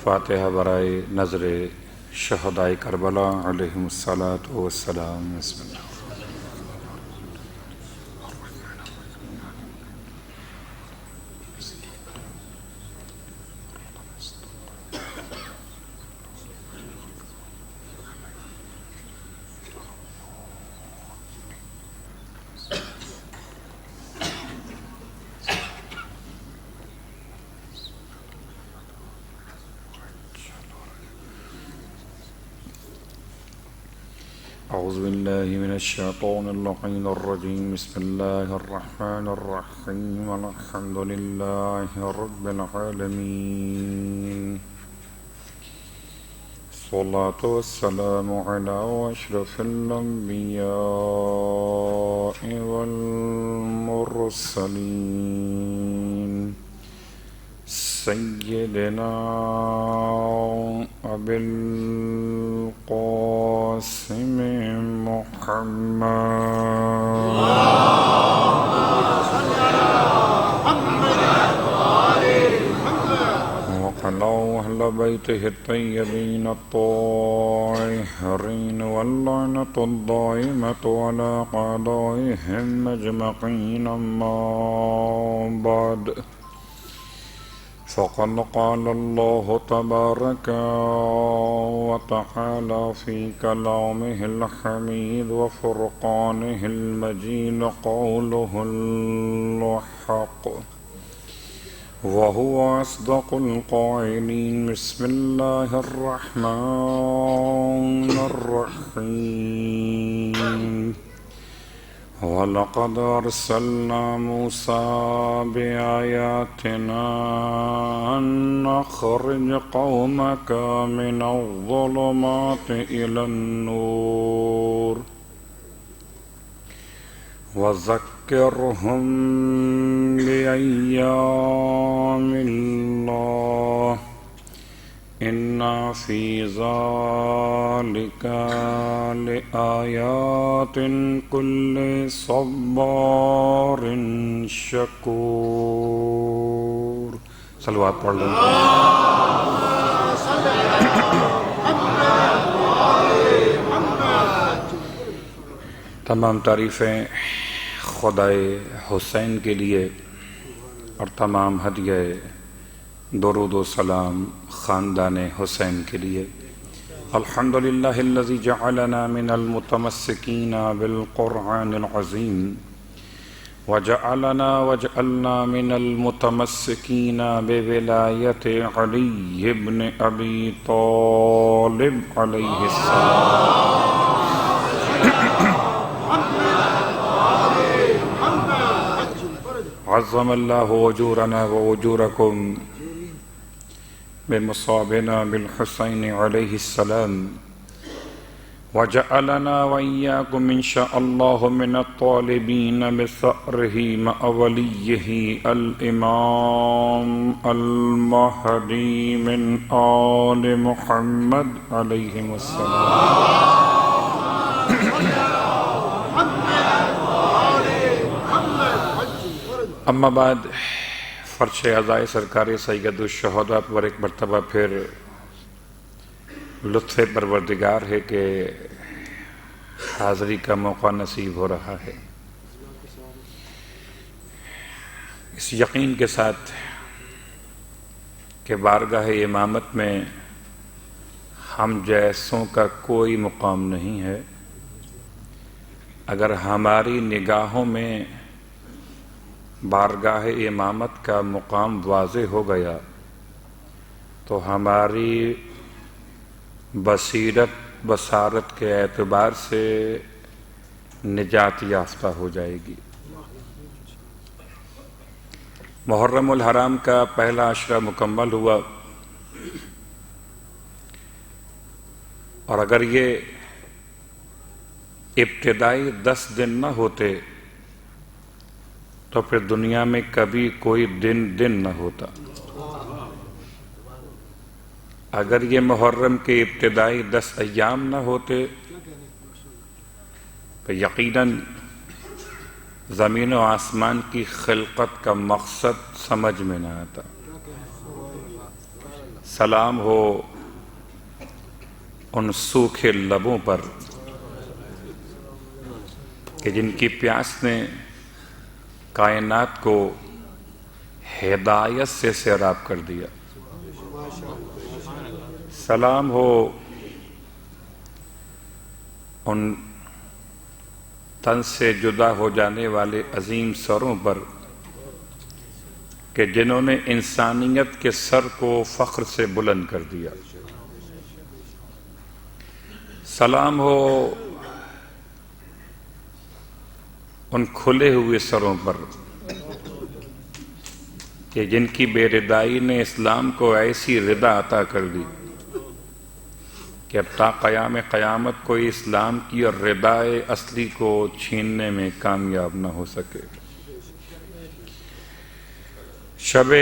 فاتحہ برائے نظر شہدائے کربلا علیہم الصلاۃ والسلام۔ بسم اللہ۔ اعوذ باللہ من الشیطان اللعین الرجیم، بسم اللہ الرحمن الرحیم، الحمد للہ رب العالمین، الصلاة والسلام علی اشرف الانبیاء والمرسلین، سیدنا ابی القاسم محمد وعلى أهل بيته الطيبين الطاهرين واللعنة الدائمة على أعدائهم أجمعين، أما بعد، فقد قال الله تبارك وتعالى في كلامه الحميد وفرقانه المجيد قوله الحق وهو أصدق القائلين، بسم الله الرحمن الرحيم، وَلَقَدْ أَرْسَلْنَا مُوسَى بِآيَاتِنَا أَنْ أَخْرِجْ قَوْمَكَ مِنَ الظُّلُمَاتِ إِلَى النُّورِ وَذَكِّرْهُمْ بِأَيَّامِ اللَّهِ إِنَّ فِي ذَلِكَ لآيات كل صبار شکور۔ صلوات پڑھ لیں۔ تمام تعریفیں خدائے حسین کے لیے اور تمام ہدیہ درود و سلام خاندان حسین کے لیے۔ الحمدللہ الذی جعلنا من المتمسکین بالقرآن العظیم وجعلنا من المتمسکین بولایت علی بن ابی طالب علیہ السلام۔ عظم اللہ اجورنا واجورکم بمصابنا بالحسین علیہ السلام، وجعلنا وإياكم إن شاء الله من الطالبين بثأره مع وليه الإمام المهدي من آل محمد عليهم السلام۔ اما بعد، فرش عزائے سرکار سید الشہداء پر ایک مرتبہ پھر لطف پروردگار ہے کہ حاضری کا موقع نصیب ہو رہا ہے۔ اس یقین کے ساتھ کہ بارگاہ امامت میں ہم جیسوں کا کوئی مقام نہیں ہے، اگر ہماری نگاہوں میں بارگاہ امامت کا مقام واضح ہو گیا تو ہماری بصارت کے اعتبار سے نجات یافتہ ہو جائے گی۔ محرم الحرام کا پہلا عشرہ مکمل ہوا، اور اگر یہ ابتدائی 10 دن نہ ہوتے تو پھر دنیا میں کبھی کوئی دن نہ ہوتا۔ اگر یہ محرم کے ابتدائی 10 ایام نہ ہوتے تو یقیناً زمین و آسمان کی خلقت کا مقصد سمجھ میں نہ آتا۔ سلام ہو ان سوکھے لبوں پر کہ جن کی پیاس نے کائنات کو ہدایت سے سیراب کر دیا۔ سلام ہو ان تن سے جدا ہو جانے والے عظیم سروں پر کہ جنہوں نے انسانیت کے سر کو فخر سے بلند کر دیا۔ سلام ہو ان کھلے ہوئے سروں پر کہ جن کی بے ردائی نے اسلام کو ایسی ردا عطا کر دی کہ اب تا قیام قیامت کوئی اسلام کی اور ردائے اصلی کو چھیننے میں کامیاب نہ ہو سکے۔ شب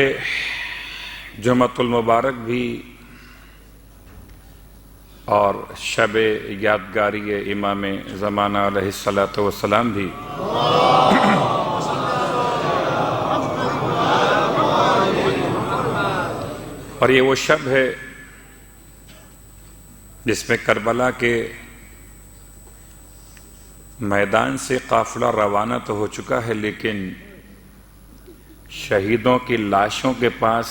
جمعۃ المبارک بھی اور شب یادگاری امام زمانہ علیہ السلام بھی اور یہ وہ شب ہے جس میں کربلا کے میدان سے قافلہ روانہ تو ہو چکا ہے، لیکن شہیدوں کی لاشوں کے پاس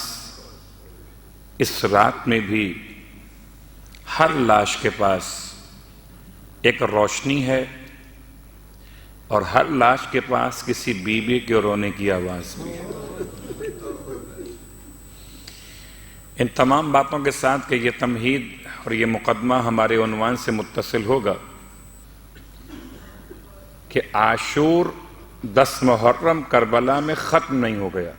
اس رات میں بھی ہر لاش کے پاس ایک روشنی ہے اور ہر لاش کے پاس کسی بیوی کے رونے کی آواز بھی ہے۔ ان تمام باتوں کے ساتھ کہ یہ تمہید اور یہ مقدمہ ہمارے عنوان سے متصل ہوگا کہ عاشور 10 محرم کربلا میں ختم نہیں ہو گیا،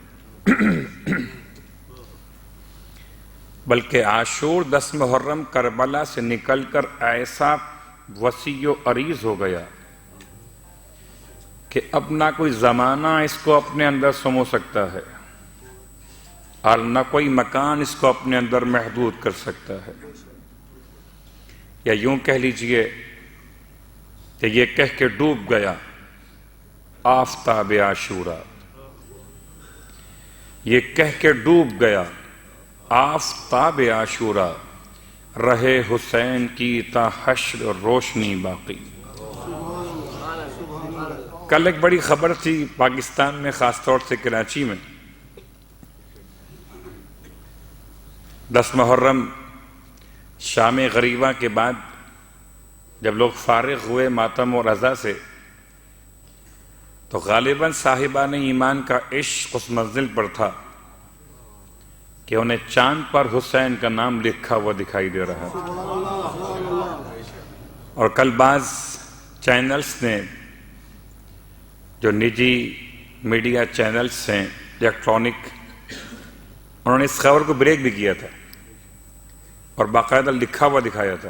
بلکہ عاشور 10 محرم کربلا سے نکل کر ایسا وسیع و عریض ہو گیا کہ اب نہ کوئی زمانہ اس کو اپنے اندر سمو سکتا ہے اور نہ کوئی مکان اس کو اپنے اندر محدود کر سکتا ہے۔ یا یوں کہہ لیجئے کہ یہ کہہ کے ڈوب گیا آفتاب عاشورہ، یہ کہہ کے ڈوب گیا آفتاب عاشورہ، رہے حسین کی تا حشر روشنی باقی۔ کل ایک بڑی خبر تھی پاکستان میں، خاص طور سے کراچی میں، 10 محرم شام غریبہ کے بعد جب لوگ فارغ ہوئے ماتم اور رضا سے، تو غالباً صاحبان ایمان کا عشق اس منزل پر تھا کہ انہیں چاند پر حسین کا نام لکھا ہوا دکھائی دے رہا تھا۔ اور کل بعض چینلز نے، جو نجی میڈیا چینلز ہیں الیکٹرانک، انہوں نے اس خبر کو بریک بھی کیا تھا اور باقاعدہ لکھا ہوا دکھایا تھا۔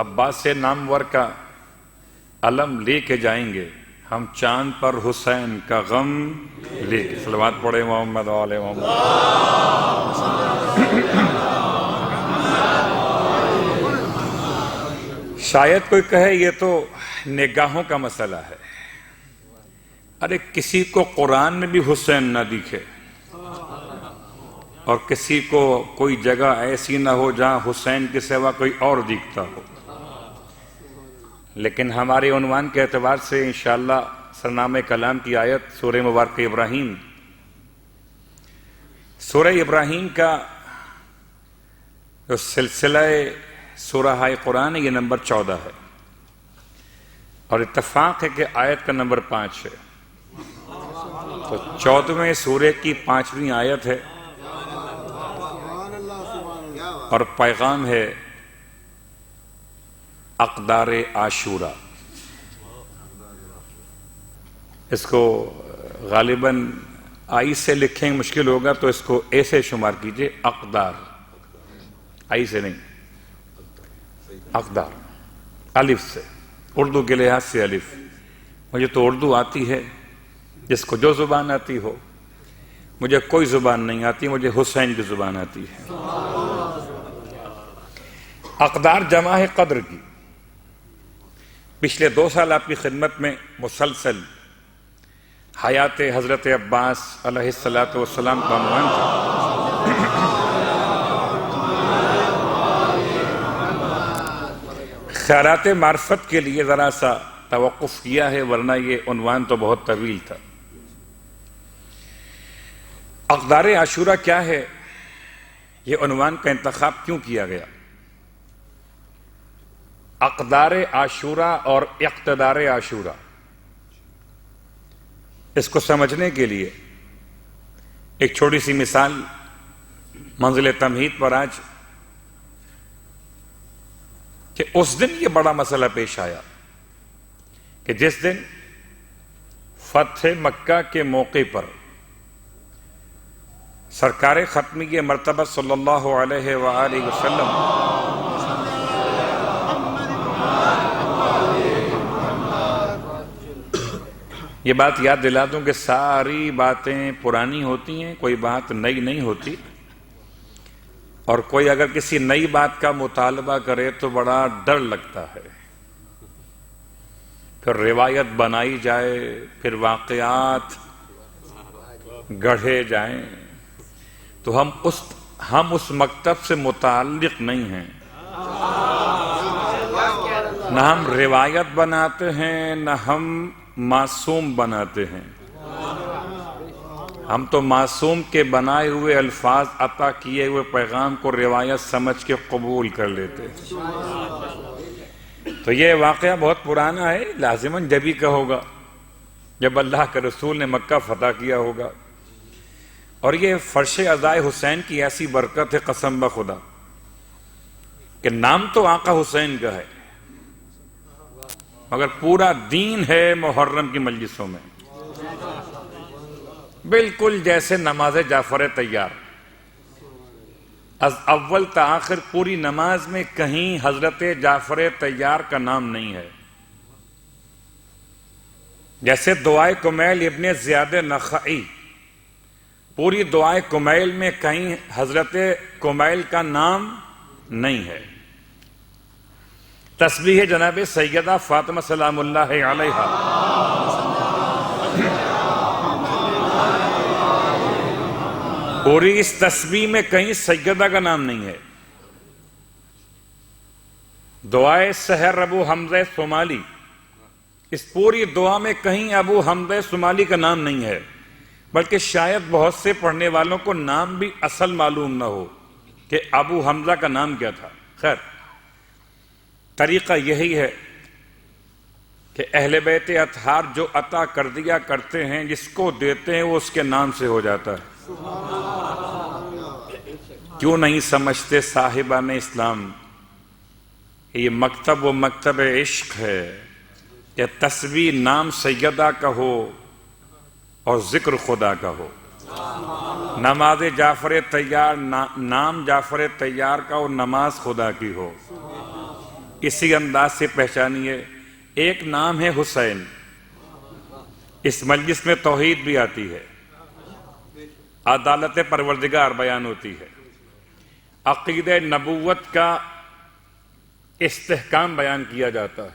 عباس نامور کا علم لے کے جائیں گے ہم، چاند پر حسین کا غم لے کے۔ صلوات پڑھے محمد و آل محمد۔ شاید کوئی کہے یہ تو نگاہوں کا مسئلہ ہے۔ ارے کسی کو قرآن میں بھی حسین نہ دکھے اور کسی کو کوئی جگہ ایسی نہ ہو جہاں حسین کے سوا کوئی اور دکھتا ہو، لیکن ہمارے عنوان کے اعتبار سے انشاءاللہ سرنامہ کلام کی آیت سورہ مبارک ابراہیم، سورہ ابراہیم کا جو سلسلہ سورہ قرآن ہے یہ نمبر 14 ہے، اور اتفاق ہے کہ آیت کا نمبر 5 ہے، تو 14ویں سورہ کی 5ویں آیت ہے اور پیغام ہے اقدار عاشورہ۔ اس کو غالباً آئی سے لکھیں مشکل ہوگا تو اس کو اے سے شمار کیجئے، اقدار، آئی سے نہیں، اقدار، الف سے، اردو کے لحاظ سے الف۔ مجھے تو اردو آتی ہے، جس کو جو زبان آتی ہو، مجھے کوئی زبان نہیں آتی، مجھے حسین کی زبان آتی ہے۔ اقدار جمع ہے قدر کی۔ پچھلے 2 سال آپ کی خدمت میں مسلسل حیات حضرت عباس علیہ السلام کا عنوان تھا۔ خیرات معرفت کے لیے ذرا سا توقف کیا ہے، ورنہ یہ عنوان تو بہت طویل تھا۔ اقدار عاشورہ کیا ہے، یہ عنوان کا انتخاب کیوں کیا گیا؟ اقدار عاشورہ اور اقتدار عاشورہ، اس کو سمجھنے کے لیے ایک چھوٹی سی مثال منزل تمہید پر آج، کہ اس دن یہ بڑا مسئلہ پیش آیا کہ جس دن فتح مکہ کے موقع پر سرکار ختمی مرتبہ صلی اللہ علیہ وآلہ وسلم یہ بات یاد دلا دوں کہ ساری باتیں پرانی ہوتی ہیں، کوئی بات نئی نہیں ہوتی، اور کوئی اگر کسی نئی بات کا مطالبہ کرے تو بڑا ڈر لگتا ہے، پھر روایت بنائی جائے، پھر واقعات گڑھے جائیں، تو ہم اس مکتب سے متعلق نہیں ہیں، نہ ہم روایت بناتے ہیں نہ ہم معصوم بناتے ہیں، ہم تو معصوم کے بنائے ہوئے الفاظ عطا کیے ہوئے پیغام کو روایت سمجھ کے قبول کر لیتے ہیں۔ تو یہ واقعہ بہت پرانا ہے، لازماً جبھی کا ہوگا جب اللہ کے رسول نے مکہ فتح کیا ہوگا، اور یہ فرش عزائے حسین کی ایسی برکت ہے قسم بخدا کہ نام تو آقا حسین کا ہے مگر پورا دین ہے محرم کی مجلسوں میں، بالکل جیسے نماز جعفر طیار، از اول تا آخر پوری نماز میں کہیں حضرت جعفر طیار کا نام نہیں ہے، جیسے دعائے کمیل ابن زیاد نخعی، پوری دعائے کمیل میں کہیں حضرت کمیل کا نام نہیں ہے، تسبیح جناب سیدہ فاطمہ سلام اللہ علیہا، پوری اس تسبیح میں کہیں سیدہ کا نام نہیں ہے، دعائے سحر ابو حمزہ صومالی، اس پوری دعا میں کہیں ابو حمزہ صومالی کا نام نہیں ہے، بلکہ شاید بہت سے پڑھنے والوں کو نام بھی اصل معلوم نہ ہو کہ ابو حمزہ کا نام کیا تھا۔ خیر، طریقہ یہی ہے کہ اہل بیت اطہار جو عطا کر دیا کرتے ہیں، جس کو دیتے ہیں وہ اس کے نام سے ہو جاتا ہے۔ کیوں نہیں سمجھتے صاحبان اسلام کہ یہ مکتب و مکتب عشق ہے کہ تسبیح نام سیدہ کا ہو اور ذکر خدا کا ہو، نماز جعفر طیار نام جعفر طیار کا اور نماز خدا کی ہو، اسی انداز سے پہچانیے۔ ایک نام ہے حسین، اس مجلس میں توحید بھی آتی ہے، عدالت پروردگار بیان ہوتی ہے، عقیدہ نبوت کا استحکام بیان کیا جاتا ہے،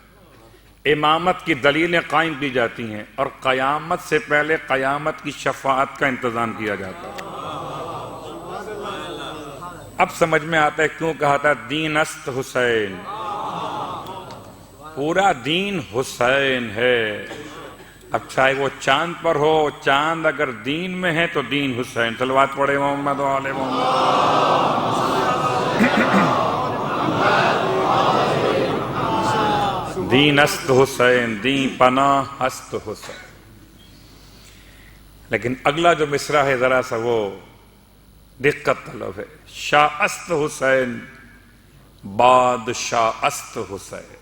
امامت کی دلیلیں قائم کی جاتی ہیں، اور قیامت سے پہلے قیامت کی شفاعت کا انتظام کیا جاتا ہے۔ اب سمجھ میں آتا ہے کیوں کہا تھا دین است حسین، پورا دین حسین ہے۔ اب چاہے وہ چاند پر ہو، چاند اگر دین میں ہے تو دین حسین۔ صلوات پڑھے محمد و آل محمد۔ دین است حسین، دین پناہ است حسین۔ لیکن اگلا جو مصرع ہے ذرا سا وہ دقت طلب ہے۔ شاہ است حسین، بادشاہ است حسین۔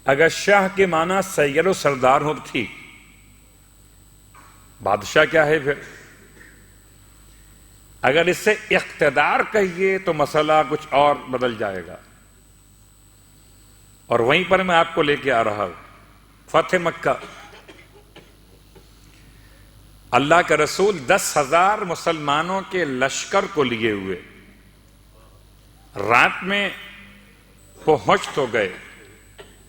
اگر شاہ کے معنی سید و سردار ہو تو ٹھیک، بادشاہ کیا ہے پھر؟ اگر اس سے اقتدار کہیے تو مسئلہ کچھ اور بدل جائے گا، اور وہیں پر میں آپ کو لے کے آ رہا ہوں۔ فتح مکہ، اللہ کے رسول 10,000 مسلمانوں کے لشکر کو لیے ہوئے رات میں پہنچ تو گئے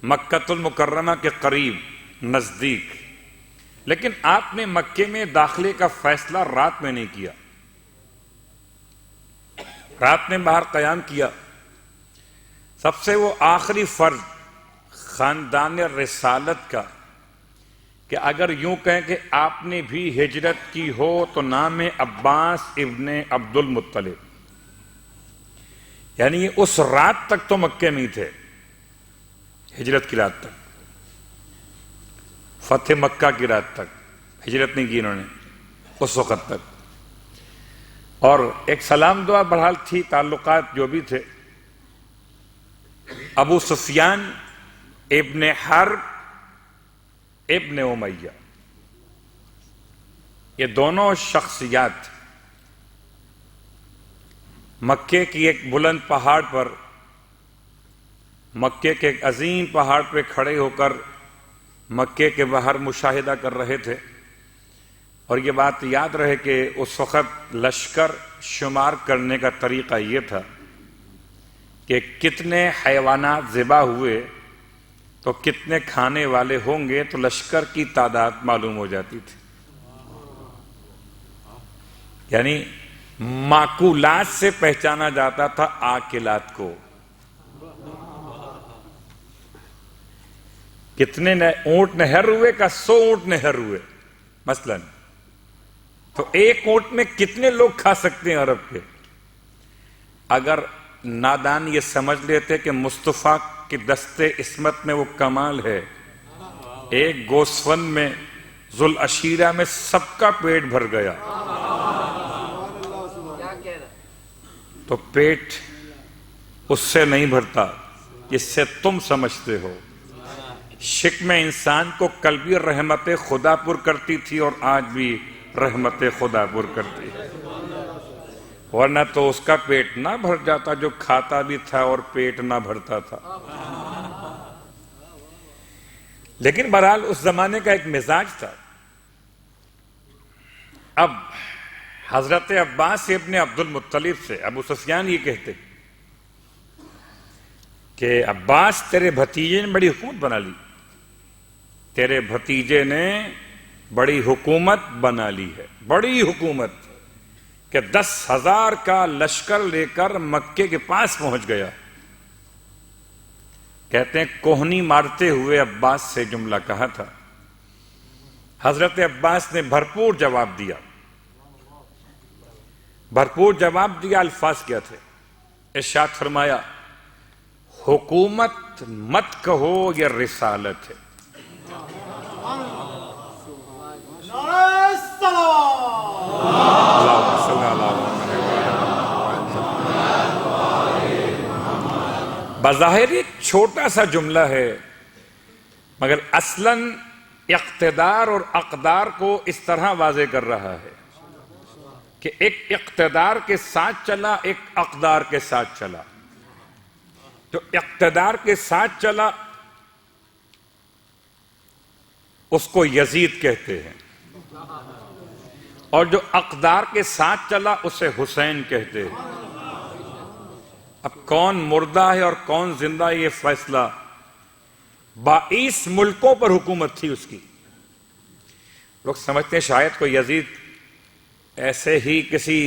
مکہ المکرمہ کے قریب نزدیک، لیکن آپ نے مکے میں داخلے کا فیصلہ رات میں نہیں کیا، رات میں باہر قیام کیا۔ سب سے وہ آخری فرض خاندان رسالت کا کہ اگر یوں کہیں کہ آپ نے بھی ہجرت کی ہو تو نام عباس ابن عبد المطلب، یعنی یہ اس رات تک تو مکے میں ہی تھے، ہجرت کی رات تک، فتح مکہ کی رات تک ہجرت نہیں کی انہوں نے، اس وقت تک۔ اور ایک سلام دعا بہرحال تھی، تعلقات جو بھی تھے۔ ابو سفیان ابن حرب ابن امیہ، یہ دونوں شخصیات مکے کی ایک بلند پہاڑ پر، مکے کے ایک عظیم پہاڑ پہ کھڑے ہو کر مکے کے باہر مشاہدہ کر رہے تھے۔ اور یہ بات یاد رہے کہ اس وقت لشکر شمار کرنے کا طریقہ یہ تھا کہ کتنے حیوانات ذبح ہوئے تو کتنے کھانے والے ہوں گے، تو لشکر کی تعداد معلوم ہو جاتی تھی۔ یعنی معقولات سے پہچانا جاتا تھا آکلات کو۔ کتنے اونٹ نہر ہوئے کا 100 اونٹ نہر ہوئے مثلا، تو ایک اونٹ میں کتنے لوگ کھا سکتے ہیں عرب کے؟ اگر نادان یہ سمجھ لیتے کہ مصطفیٰ کی دستے عصمت میں وہ کمال ہے، ایک گوسفند میں ذوالعشیرہ میں سب کا پیٹ بھر گیا، تو پیٹ اس سے نہیں بھرتا جس سے تم سمجھتے ہو۔ شکم انسان کو قلبی رحمت خدا پر کرتی تھی اور آج بھی رحمت خدا پر کرتی ہے، ورنہ تو اس کا پیٹ نہ بھر جاتا جو کھاتا بھی تھا اور پیٹ نہ بھرتا تھا۔ لیکن بہرحال اس زمانے کا ایک مزاج تھا۔ اب حضرت عباس ابن عبد المطلب سے ابو سفیان یہ کہتے کہ عباس تیرے بھتیجے نے بڑی حکومت بنا لی، تیرے بھتیجے نے بڑی حکومت بنا لی ہے، بڑی حکومت، کہ 10,000 کا لشکر لے کر مکے کے پاس پہنچ گیا۔ کہتے ہیں کوہنی مارتے ہوئے عباس سے جملہ کہا تھا، حضرت عباس نے بھرپور جواب دیا۔ بھرپور جواب دیا، الفاظ کیا تھے؟ ارشاد فرمایا، حکومت مت کہو یہ رسالت ہے۔ بظاہر ایک چھوٹا سا جملہ ہے، مگر اصلاً اقتدار اور اقدار کو اس طرح واضح کر رہا ہے کہ ایک اقتدار کے ساتھ چلا، ایک اقدار کے ساتھ چلا۔ جو اقتدار کے ساتھ چلا اس کو یزید کہتے ہیں، اور جو اقدار کے ساتھ چلا اسے حسین کہتے ہیں۔ اب کون مردہ ہے اور کون زندہ ہے یہ فیصلہ 22 ملکوں پر حکومت تھی اس کی۔ لوگ سمجھتے ہیں شاید کوئی یزید ایسے ہی کسی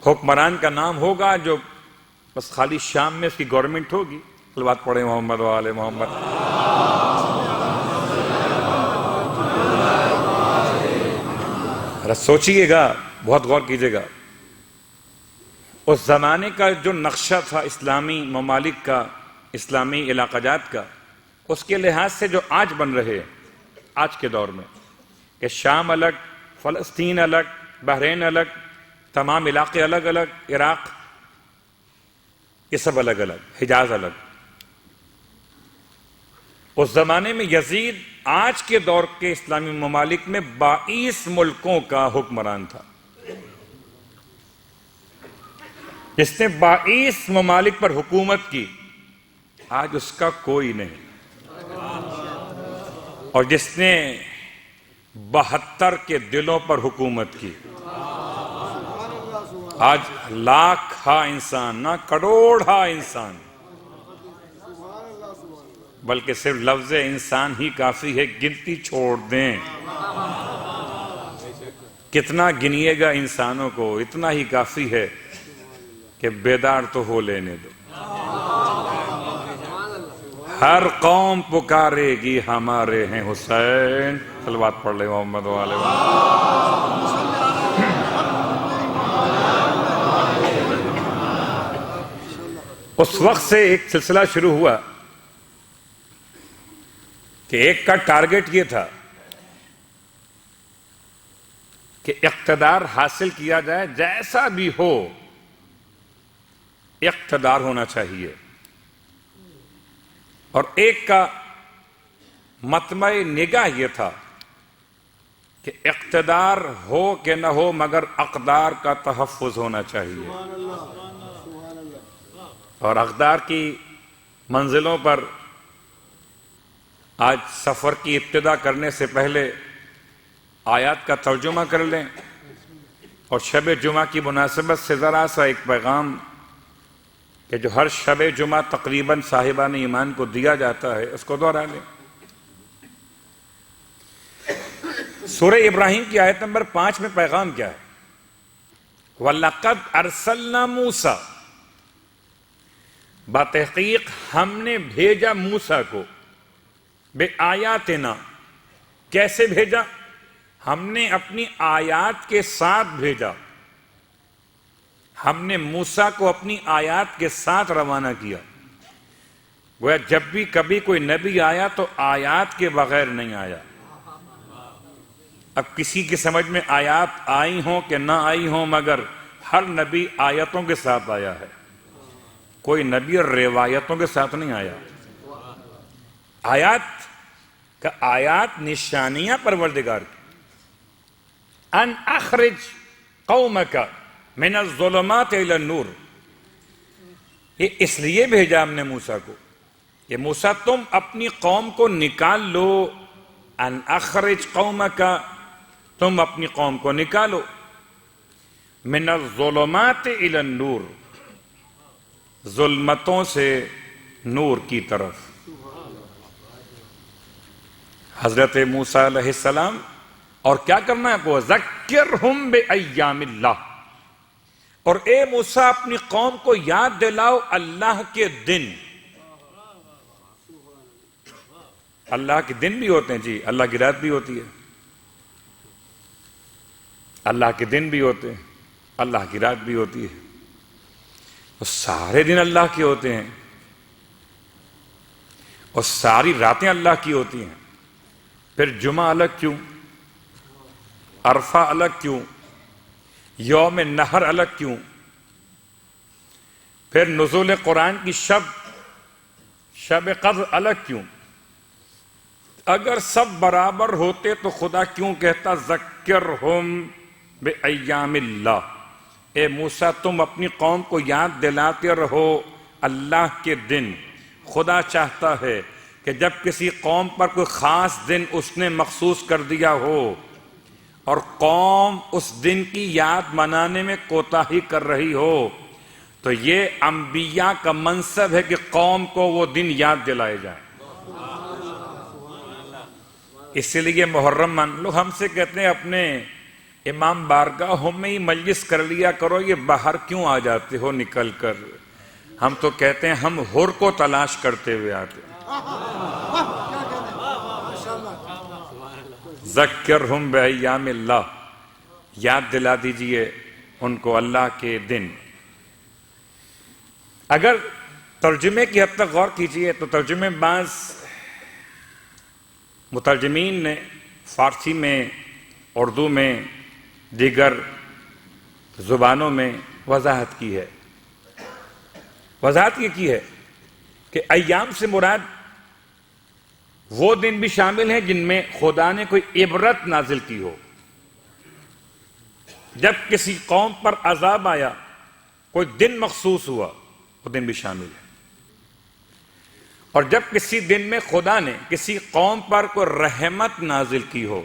حکمران کا نام ہوگا جو بس خالی شام میں اس کی گورنمنٹ ہوگی۔ بات پڑھے محمد و آل محمد۔ سوچئے گا، بہت غور کیجئے گا، اس زمانے کا جو نقشہ تھا اسلامی ممالک کا، اسلامی علاقہ جات کا، اس کے لحاظ سے جو آج بن رہے آج کے دور میں، کہ شام الگ، فلسطین الگ، بحرین الگ، تمام علاقے الگ الگ، عراق، یہ سب الگ الگ، حجاز الگ۔ اس زمانے میں یزید آج کے دور کے اسلامی ممالک میں 22 ملکوں کا حکمران تھا، جس نے 22 ممالک پر حکومت کی۔ آج اس کا کوئی نہیں، اور جس نے 72 کے دلوں پر حکومت کی۔ آج لاکھ ہا انسان، نہ کروڑ ہا انسان، بلکہ صرف لفظ انسان ہی کافی ہے، گنتی چھوڑ دیں کتنا گنیے گا انسانوں کو، اتنا ہی کافی ہے کہ بیدار تو ہو لینے دو۔ ہر قوم پکارے گی ہمارے ہیں حسین۔ صلوات پڑھ لے محمد والے اس وقت سے ایک سلسلہ شروع ہوا کہ ایک کا ٹارگٹ یہ تھا کہ اقتدار حاصل کیا جائے، جیسا بھی ہو اقتدار ہونا چاہیے، اور ایک کا مطمع نگاہ یہ تھا کہ اقتدار ہو کہ نہ ہو مگر اقدار کا تحفظ ہونا چاہیے۔ اور اقدار کی منزلوں پر آج سفر کی ابتدا کرنے سے پہلے آیات کا ترجمہ کر لیں، اور شب جمعہ کی مناسبت سے ذرا سا ایک پیغام کہ جو ہر شب جمعہ تقریباً صاحبان ایمان کو دیا جاتا ہے اس کو دوہرا لیں۔ سورہ ابراہیم کی آیت نمبر 5 میں پیغام کیا ہے؟ وَلَقَدْ أَرْسَلْنَا مُوسَىٰ، بتحقیق ہم نے بھیجا موسیٰ کو، بِآیاتِنَا، کیسے بھیجا؟ ہم نے اپنی آیات کے ساتھ بھیجا۔ ہم نے موسیٰ کو اپنی آیات کے ساتھ روانہ کیا۔ گویا جب بھی کبھی کوئی نبی آیا تو آیات کے بغیر نہیں آیا۔ اب کسی کی سمجھ میں آیات آئی ہوں کہ نہ آئی ہوں، مگر ہر نبی آیتوں کے ساتھ آیا ہے، کوئی نبی روایتوں کے ساتھ نہیں آیا۔ آیات نشانیاں پروردگار کی، ان اخرج قومک من الظلمات الی النور، یہ اس لیے بھیجا ہم نے موسیٰ کو کہ موسیٰ تم اپنی قوم کو نکال لو، ان اخرج قومک، تم اپنی قوم کو نکالو، من الظلمات الی النور، ظلمتوں سے نور کی طرف۔ حضرت موسیٰ علیہ السلام، اور کیا کرنا ہے کو ذکرہم بایام اللہ، اور اے موسیٰ اپنی قوم کو یاد دلاؤ اللہ کے دن۔ اللہ کے دن بھی ہوتے ہیں جی، اللہ کی رات بھی ہوتی ہے، اللہ کے دن بھی ہوتے ہیں، اللہ کی رات بھی ہوتی ہے، اور سارے دن اللہ کے ہوتے ہیں اور ساری راتیں اللہ کی ہوتی ہیں۔ پھر جمعہ الگ کیوں، عرفہ الگ کیوں، یوم نحر الگ کیوں، پھر نزول قرآن کی شب قدر الگ کیوں؟ اگر سب برابر ہوتے تو خدا کیوں کہتا ذکرہم بایام اللہ، اے موسیٰ تم اپنی قوم کو یاد دلاتے رہو اللہ کے دن۔ خدا چاہتا ہے کہ جب کسی قوم پر کوئی خاص دن اس نے مخصوص کر دیا ہو اور قوم اس دن کی یاد منانے میں کوتاہی کر رہی ہو، تو یہ انبیاء کا منصب ہے کہ قوم کو وہ دن یاد دلائے جائیں۔ اسی لیے محرم مان لو، ہم سے کہتے ہیں اپنے امام بارگاہوں میں ہی مجلس کر لیا کرو، یہ باہر کیوں آ جاتے ہو نکل کر؟ ہم تو کہتے ہیں ہم حر کو تلاش کرتے ہوئے آتے ہیں۔ ذکرہم بایام اللہ، یاد دلا دیجئے ان کو اللہ کے دن۔ اگر ترجمے کی حد تک غور کیجئے تو ترجمے بعض مترجمین نے فارسی میں، اردو میں، دیگر زبانوں میں وضاحت کی ہے۔ وضاحت یہ کی ہے کہ ایام سے مراد وہ دن بھی شامل ہیں جن میں خدا نے کوئی عبرت نازل کی ہو۔ جب کسی قوم پر عذاب آیا، کوئی دن مخصوص ہوا، وہ دن بھی شامل ہے۔ اور جب کسی دن میں خدا نے کسی قوم پر کوئی رحمت نازل کی ہو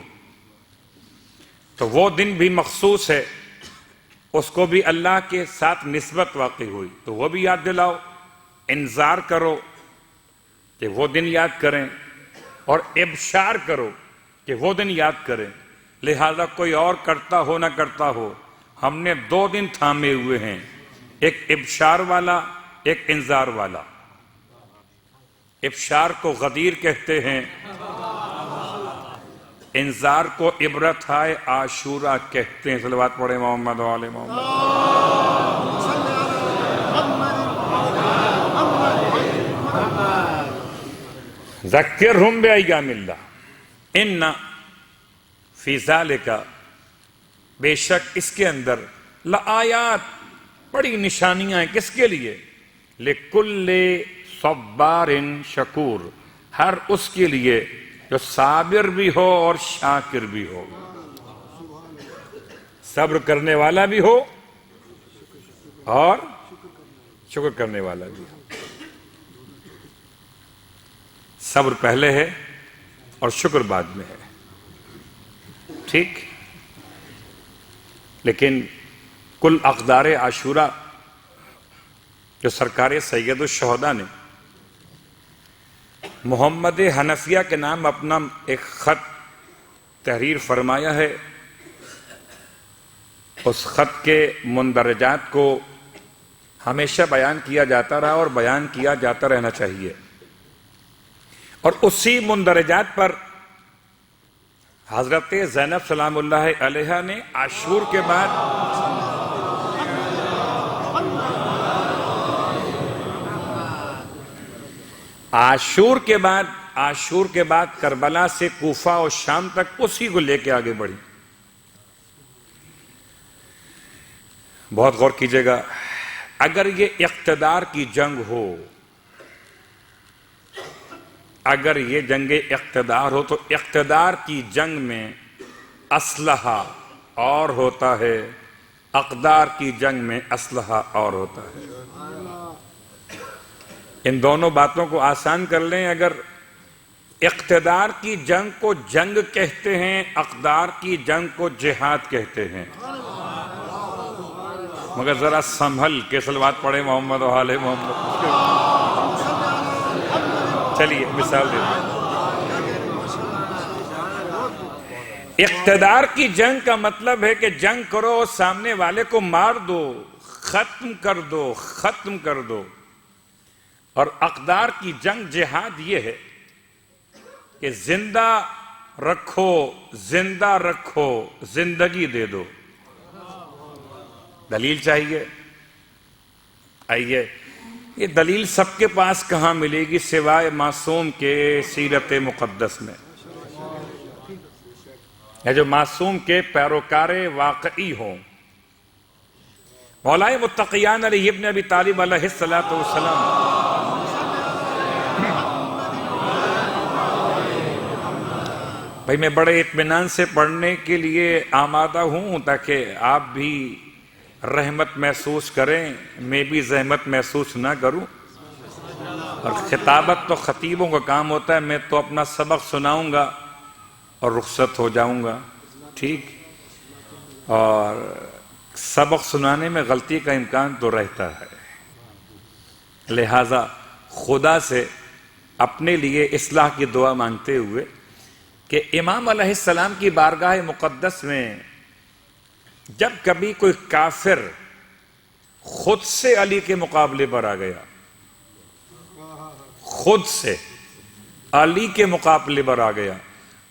تو وہ دن بھی مخصوص ہے، اس کو بھی اللہ کے ساتھ نسبت واقع ہوئی تو وہ بھی یاد دلاؤ، انذار کرو کہ وہ دن یاد کریں، اور ابشار کرو کہ وہ دن یاد کریں۔ لہذا کوئی اور کرتا ہو نہ کرتا ہو، ہم نے 2 دن تھامے ہوئے ہیں، ایک ابشار والا، ایک انذار والا۔ ابشار کو غدیر کہتے ہیں، انذار کو عبرت ہے عاشورہ کہتے ہیں۔ صلوات پڑھیں محمد و آل محمد۔ ذکرہم بایام اللہ ان فی ذالک، بے شک اس کے اندر لآیات، بڑی نشانیاں ہیں، کس کے لیے؟ لکل صبار شکور، ہر اس کے لیے جو صابر بھی ہو اور شاکر بھی ہو، صبر کرنے والا بھی ہو اور شکر کرنے والا بھی ہو۔ صبر پہلے ہے اور شکر بعد میں ہے، ٹھیک؟ لیکن کل اقدار عاشورہ جو سرکار سید الشہداء نے محمد حنفیہ کے نام اپنا ایک خط تحریر فرمایا ہے، اس خط کے مندرجات کو ہمیشہ بیان کیا جاتا رہا اور بیان کیا جاتا رہنا چاہیے، اور اسی مندرجات پر حضرت زینب سلام اللہ علیہا نے عاشور کے بعد عاشور کے بعد کربلا سے کوفہ اور شام تک اسی کو لے کے آگے بڑھی۔ بہت غور کیجئے گا، اگر یہ اقتدار کی جنگ ہو، اگر یہ جنگ اقتدار ہو، تو اقتدار کی جنگ میں اسلحہ اور ہوتا ہے، اقدار کی جنگ میں اسلحہ اور ہوتا ہے۔ ان دونوں باتوں کو آسان کر لیں، اگر اقتدار کی جنگ کو جنگ کہتے ہیں، اقدار کی جنگ کو جہاد کہتے ہیں، مگر ذرا سنبھل کے صلوات پڑھیں محمد و آل محمد۔ چلیے مثال دیتے ہیں۔ اقتدار کی جنگ کا مطلب ہے کہ جنگ کرو، سامنے والے کو مار دو، ختم کر دو، اور اقدار کی جنگ جہاد یہ ہے کہ زندہ رکھو، زندگی دے دو۔ دلیل چاہیے؟ آئیے، یہ دلیل سب کے پاس کہاں ملے گی سوائے معصوم کے سیرت مقدس میں، یا جو معصوم کے پیروکار واقعی ہوں۔ مولا متقیان علی ابن ابی طالب علیہ السلام بھائی، میں بڑے اطمینان سے پڑھنے کے لیے آمادہ ہوں تاکہ آپ بھی رحمت محسوس کریں، میں بھی زحمت محسوس نہ کروں، اور خطابت تو خطیبوں کا کام ہوتا ہے، میں تو اپنا سبق سناؤں گا اور رخصت ہو جاؤں گا، ٹھیک؟ اور سبق سنانے میں غلطی کا امکان تو رہتا ہے، لہذا خدا سے اپنے لیے اصلاح کی دعا مانگتے ہوئے کہ امام علیہ السلام کی بارگاہ مقدس میں جب کبھی کوئی کافر خود سے علی کے مقابلے پر آ گیا، خود سے علی کے مقابلے پر آ گیا،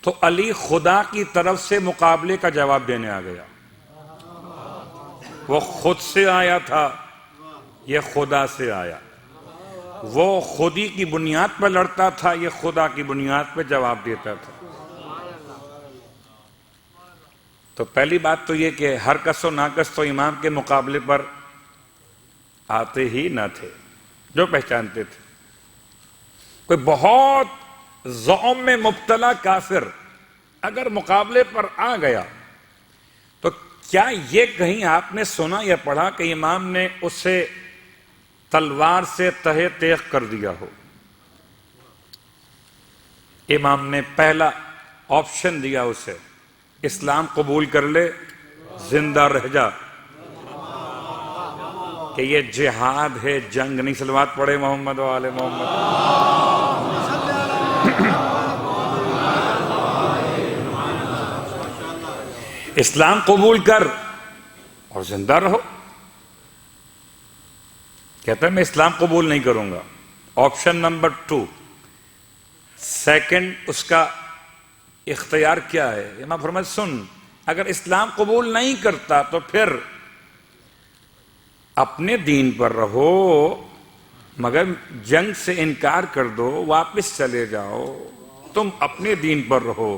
تو علی خدا کی طرف سے مقابلے کا جواب دینے آ گیا۔ وہ خود سے آیا تھا، یہ خدا سے آیا۔ وہ خودی کی بنیاد پر لڑتا تھا، یہ خدا کی بنیاد پر جواب دیتا تھا۔ تو پہلی بات تو یہ کہ ہر کس و ناکس تو امام کے مقابلے پر آتے ہی نہ تھے، جو پہچانتے تھے۔ کوئی بہت ظلم میں مبتلا کافر اگر مقابلے پر آ گیا تو کیا یہ کہیں آپ نے سنا یا پڑھا کہ امام نے اسے تلوار سے تہہ تیغ کر دیا ہو؟ امام نے پہلا آپشن دیا اسے، اسلام قبول کر لے، زندہ رہ جا، کہ یہ جہاد ہے، جنگ نہیں۔ صلوات پڑھے محمد و آل محمد۔ اسلام قبول کر اور زندہ رہو. کہتا ہے میں اسلام قبول نہیں کروں گا. Option number 2. سیکنڈ اس کا اختیار کیا ہے؟ امام فرماتے سن، اگر اسلام قبول نہیں کرتا تو پھر اپنے دین پر رہو، مگر جنگ سے انکار کر دو، واپس چلے جاؤ. تم اپنے دین پر رہو،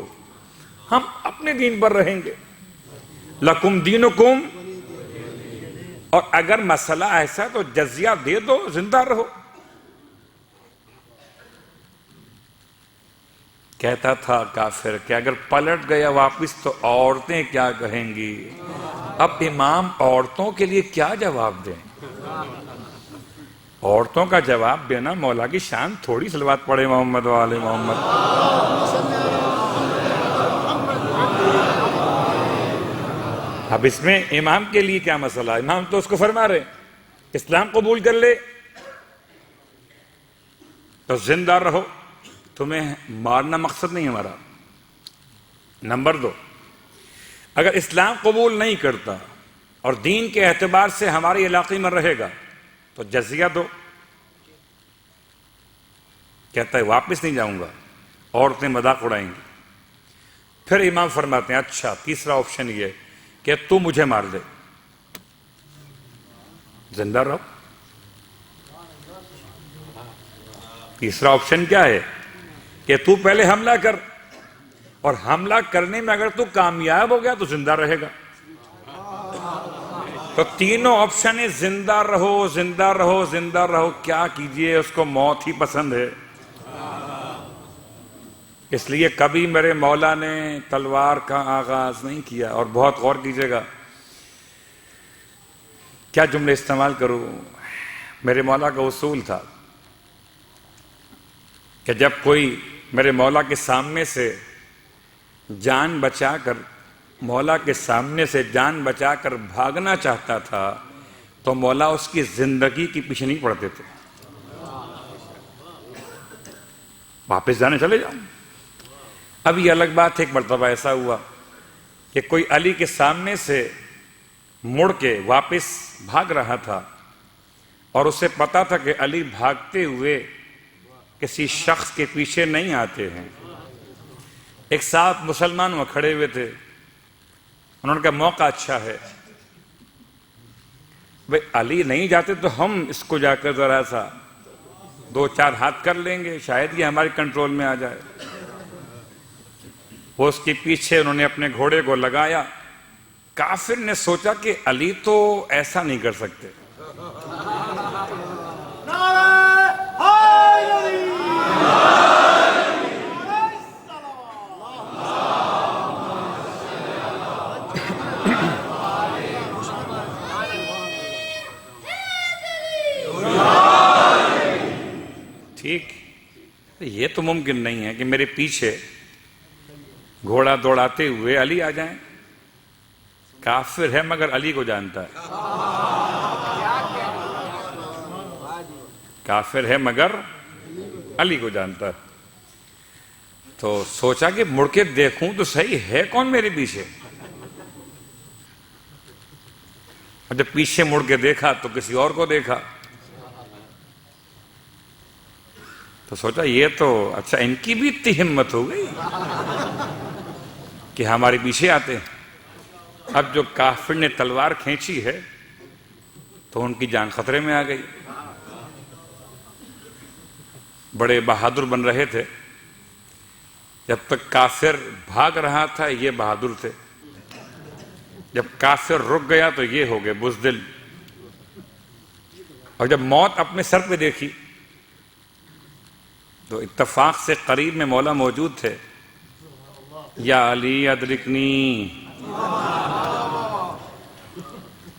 ہم اپنے دین پر رہیں گے. لکم دینکم. اور اگر مسئلہ ایسا تو جزیہ دے دو، زندہ رہو. کہتا تھا کافر کہ اگر پلٹ گیا واپس تو عورتیں کیا کہیں گی. اب امام عورتوں کے لیے کیا جواب دیں؟ عورتوں کا جواب دینا مولا کی شان تھوڑی. صلوات پڑھے محمد و آل محمد. اب اس میں امام کے لیے کیا مسئلہ؟ امام تو اس کو فرما رہے اسلام قبول کر لے تو زندہ رہو، تمہیں مارنا مقصد نہیں ہمارا. نمبر 2، اگر اسلام قبول نہیں کرتا اور دین کے اعتبار سے ہمارے علاقے میں رہے گا تو جزیہ دو. کہتا ہے واپس نہیں جاؤں گا، عورتیں مذاق اڑائیں گی. پھر امام فرماتے ہیں اچھا تیسرا آپشن یہ کہ تو مجھے مار دے، زندہ رہو. تیسرا آپشن کیا ہے؟ کہ تو پہلے حملہ کر، اور حملہ کرنے میں اگر تو کامیاب ہو گیا تو زندہ رہے گا. تو تینوں آپشن زندہ رہو، زندہ رہو، زندہ رہو. کیا کیجئے، اس کو موت ہی پسند ہے. اس لیے کبھی میرے مولا نے تلوار کا آغاز نہیں کیا. اور بہت غور کیجئے گا کیا جملے استعمال کروں. میرے مولا کا اصول تھا کہ جب کوئی میرے مولا کے سامنے سے جان بچا کر مولا کے سامنے سے جان بچا کر بھاگنا چاہتا تھا تو مولا اس کی زندگی کی پیچھے نہیں پڑتے تھے. واپس جانے چلے جاؤ. اب یہ الگ بات ہے، ایک مرتبہ ایسا ہوا کہ کوئی علی کے سامنے سے مڑ کے واپس بھاگ رہا تھا اور اسے پتا تھا کہ علی بھاگتے ہوئے کسی شخص کے پیچھے نہیں آتے ہیں. ایک صاحب مسلمان وہاں کھڑے ہوئے تھے، انہوں نے کہا موقع اچھا ہے، بھئی علی نہیں جاتے تو ہم اس کو جا کر ذرا سا 2-4 ہاتھ کر لیں گے، شاید یہ ہمارے کنٹرول میں آ جائے. وہ اس کے پیچھے انہوں نے اپنے گھوڑے کو لگایا. کافر نے سوچا کہ علی تو ایسا نہیں کر سکتے. ٹھیک، یہ تو ممکن نہیں ہے کہ میرے پیچھے گھوڑا دوڑاتے ہوئے علی آ جائیں. کافر ہے مگر علی کو جانتا ہے. کافر ہے مگر علی کو جانتا ہے. تو سوچا کہ مڑ کے دیکھوں تو صحیح ہے کون میرے پیچھے. اور جب پیچھے مڑ کے دیکھا تو کسی اور کو دیکھا تو سوچا یہ تو اچھا ان کی بھی اتنی ہمت ہو گئی کہ ہمارے پیچھے آتے ہیں. اب جو کافر نے تلوار کھینچی ہے تو ان کی جان خطرے میں آ گئی. بڑے بہادر بن رہے تھے. جب تک کافر بھاگ رہا تھا یہ بہادر تھے، جب کافر رک گیا تو یہ ہو گئے بزدل. اور جب موت اپنے سر پہ دیکھی تو اتفاق سے قریب میں مولا موجود تھے. یا علی ادرکنی.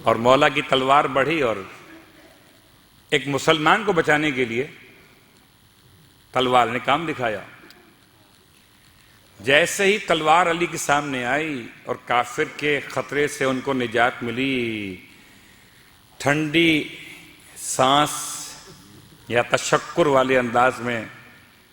اور مولا کی تلوار بڑھی اور ایک مسلمان کو بچانے کے لیے تلوار نے کام دکھایا. جیسے ہی تلوار علی کے سامنے آئی اور کافر کے خطرے سے ان کو نجات ملی، ٹھنڈی سانس یا تشکر والے انداز میں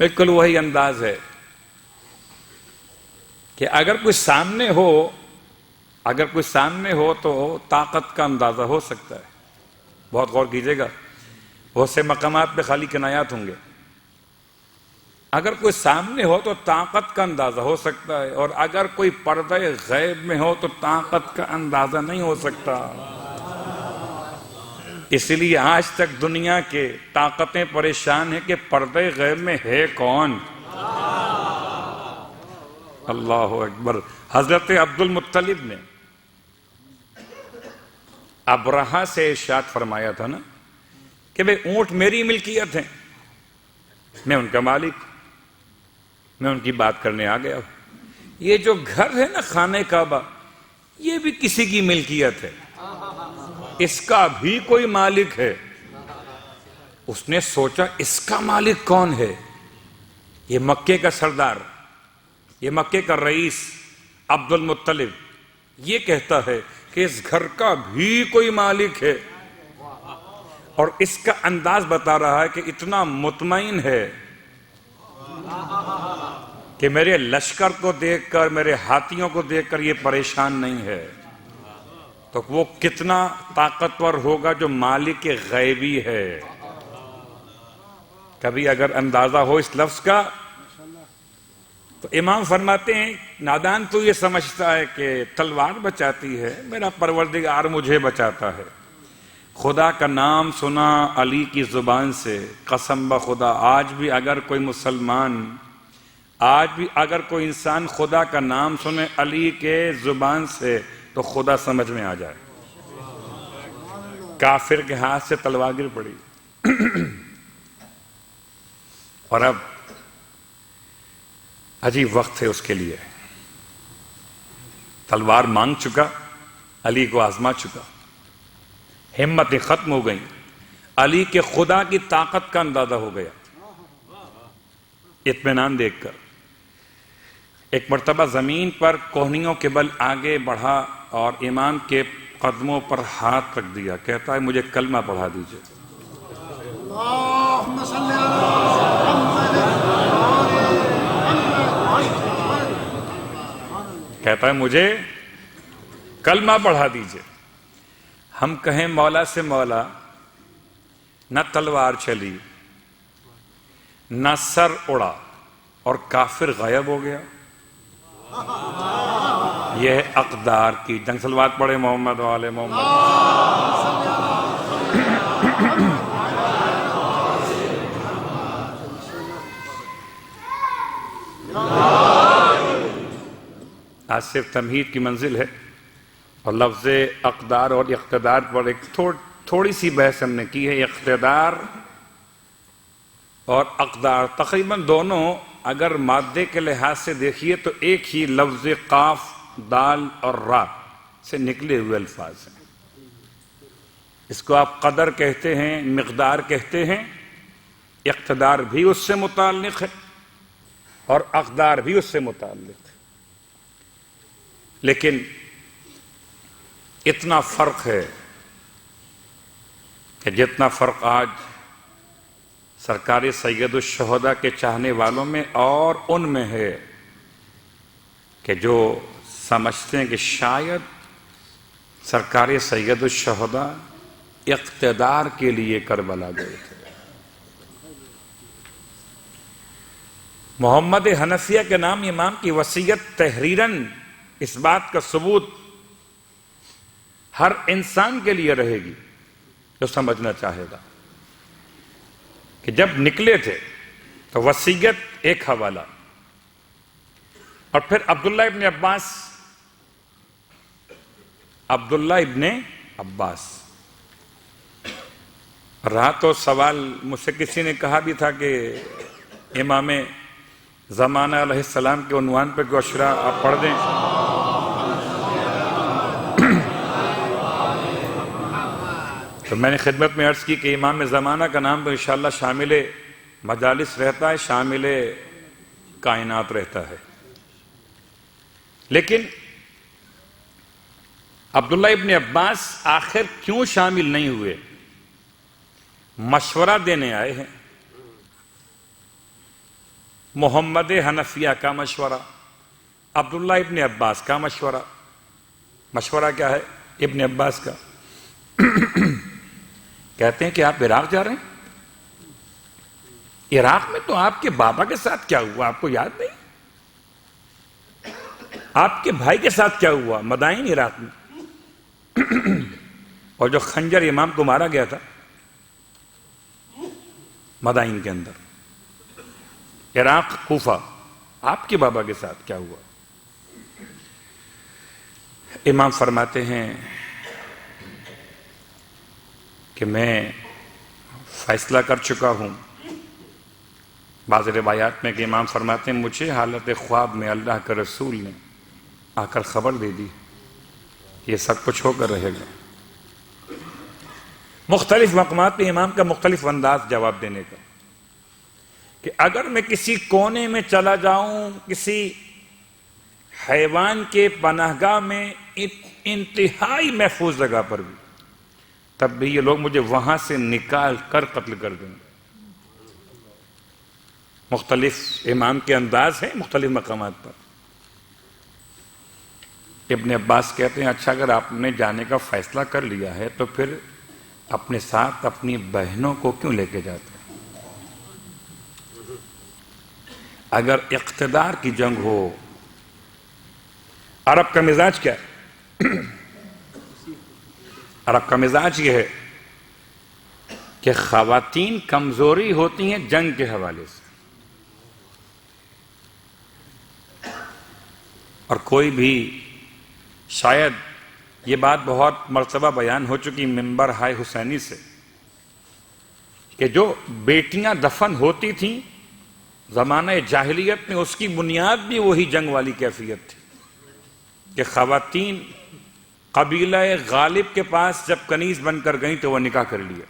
بالکل وہی انداز ہے کہ اگر کوئی سامنے ہو تو طاقت کا اندازہ ہو سکتا ہے. بہت غور کیجئے گا، بہت سے مقامات پہ خالی کنایات ہوں گے. اگر کوئی سامنے ہو تو طاقت کا اندازہ ہو سکتا ہے، اور اگر کوئی پردہ غیب میں ہو تو طاقت کا اندازہ نہیں ہو سکتا. اس لیے آج تک دنیا کے طاقتیں پریشان ہیں کہ پردہ غیب میں ہے کون. اللہ اکبر. حضرت عبد المطلب نے ابرہہ سے ارشاد فرمایا تھا نا کہ بھئی اونٹ میری ملکیت ہیں، میں ان کا مالک، میں ان کی بات کرنے آ گیا ہوں. یہ جو گھر ہے نا خانہ کعبہ، یہ بھی کسی کی ملکیت ہے، اس کا بھی کوئی مالک ہے. اس نے سوچا اس کا مالک کون ہے؟ یہ مکے کا سردار، یہ مکے کا رئیس عبد المطلب یہ کہتا ہے کہ اس گھر کا بھی کوئی مالک ہے، اور اس کا انداز بتا رہا ہے کہ اتنا مطمئن ہے کہ میرے لشکر کو دیکھ کر، میرے ہاتھیوں کو دیکھ کر یہ پریشان نہیں ہے. تو وہ کتنا طاقتور ہوگا جو مالک غیبی ہے. کبھی اگر اندازہ ہو اس لفظ کا تو امام فرماتے ہیں نادان تو یہ سمجھتا ہے کہ تلوار بچاتی ہے، میرا پروردگار مجھے بچاتا ہے. خدا کا نام سنا علی کی زبان سے، قسم بخدا آج بھی اگر کوئی مسلمان، آج بھی اگر کوئی انسان خدا کا نام سنے علی کے زبان سے تو خدا سمجھ میں آ جائے. کافر کے ہاتھ سے تلوار گر پڑی اور اب عجیب وقت ہے اس کے لیے. تلوار مانگ چکا، علی کو آزما چکا، ہمتیں ختم ہو گئیں. علی کے خدا کی طاقت کا اندازہ ہو گیا اطمینان دیکھ کر. ایک مرتبہ زمین پر کوہنیوں کے بل آگے بڑھا اور امام کے قدموں پر ہاتھ رکھ دیا. کہتا ہے مجھے کلمہ پڑھا دیجئے. کہتا ہے مجھے کلمہ پڑھا دیجئے. ہم کہیں مولا سے مولا، نہ تلوار چلی نہ سر اڑا اور کافر غائب ہو گیا. یہ ہے اقدار کی جنگ. صلوات پڑھے محمد و آل محمد. آج صرف تمہید کی منزل ہے اور لفظ اقدار اور اقتدار پر ایک تھوڑی سی بحث ہم نے کی ہے. اقتدار اور اقدار تقریباً دونوں اگر مادے کے لحاظ سے دیکھیے تو ایک ہی لفظ قاف دال اور را سے نکلے ہوئے الفاظ ہیں. اس کو آپ قدر کہتے ہیں، مقدار کہتے ہیں. اقتدار بھی اس سے متعلق ہے اور اقدار بھی اس سے متعلق ہے. لیکن اتنا فرق ہے کہ جتنا فرق آج سرکار سید الشہداء کے چاہنے والوں میں اور ان میں ہے کہ جو سمجھتے ہیں کہ شاید سرکار سید الشہداء اقتدار کے لیے کربلا گئے تھے. محمد حنفیہ کے نام امام کی وصیت تحریراً اس بات کا ثبوت ہر انسان کے لیے رہے گی جو سمجھنا چاہے گا کہ جب نکلے تھے تو وصیت ایک حوالہ، اور پھر عبداللہ ابن عباس رہا. تو سوال مجھ سے کسی نے کہا بھی تھا کہ امام زمانہ علیہ السلام کے عنوان پہ کوئی اشرا آپ پڑھ دیں. تو میں نے خدمت میں عرض کی کہ امام زمانہ کا نام تو انشاءاللہ شامل مجالس رہتا ہے، شامل کائنات رہتا ہے. لیکن عبداللہ ابن عباس آخر کیوں شامل نہیں ہوئے؟ مشورہ دینے آئے ہیں. محمد حنفیہ کا مشورہ، عبداللہ ابن عباس کا مشورہ۔ مشورہ کیا ہے ابن عباس کا؟ کہتے ہیں کہ آپ عراق جا رہے ہیں، عراق میں تو آپ کے بابا کے ساتھ کیا ہوا آپ کو یاد نہیں؟ آپ کے بھائی کے ساتھ کیا ہوا مدائن عراق میں؟ اور جو خنجر امام کو مارا گیا تھا مدائن کے اندر، عراق کوفہ، آپ کے بابا کے ساتھ کیا ہوا؟ امام فرماتے ہیں کہ میں فیصلہ کر چکا ہوں۔ بعض روایات میں کہ امام فرماتے ہیں مجھے حالت خواب میں اللہ کے رسول نے آ کر خبر دے دی یہ سب کچھ ہو کر رہے گا۔ مختلف مقامات پہ امام کا مختلف انداز جواب دینے کا، کہ اگر میں کسی کونے میں چلا جاؤں، کسی حیوان کے پناہ گاہ میں، انتہائی محفوظ جگہ پر بھی، تب بھی یہ لوگ مجھے وہاں سے نکال کر قتل کر دیں گے۔ مختلف امام کے انداز ہیں مختلف مقامات پر۔ ابن عباس کہتے ہیں اچھا اگر آپ نے جانے کا فیصلہ کر لیا ہے تو پھر اپنے ساتھ اپنی بہنوں کو کیوں لے کے جاتے ہیں؟ اگر اقتدار کی جنگ ہو، عرب کا مزاج کیا ہے؟ عرب کا مزاج یہ ہے کہ خواتین کمزوری ہوتی ہیں جنگ کے حوالے سے، اور کوئی بھی، شاید یہ بات بہت مرتبہ بیان ہو چکی منبر ہائے حسینی سے، کہ جو بیٹیاں دفن ہوتی تھیں زمانہ جاہلیت میں، اس کی بنیاد بھی وہی جنگ والی کیفیت تھی کہ خواتین قبیلہ غالب کے پاس جب کنیز بن کر گئیں تو وہ نکاح کر لیا،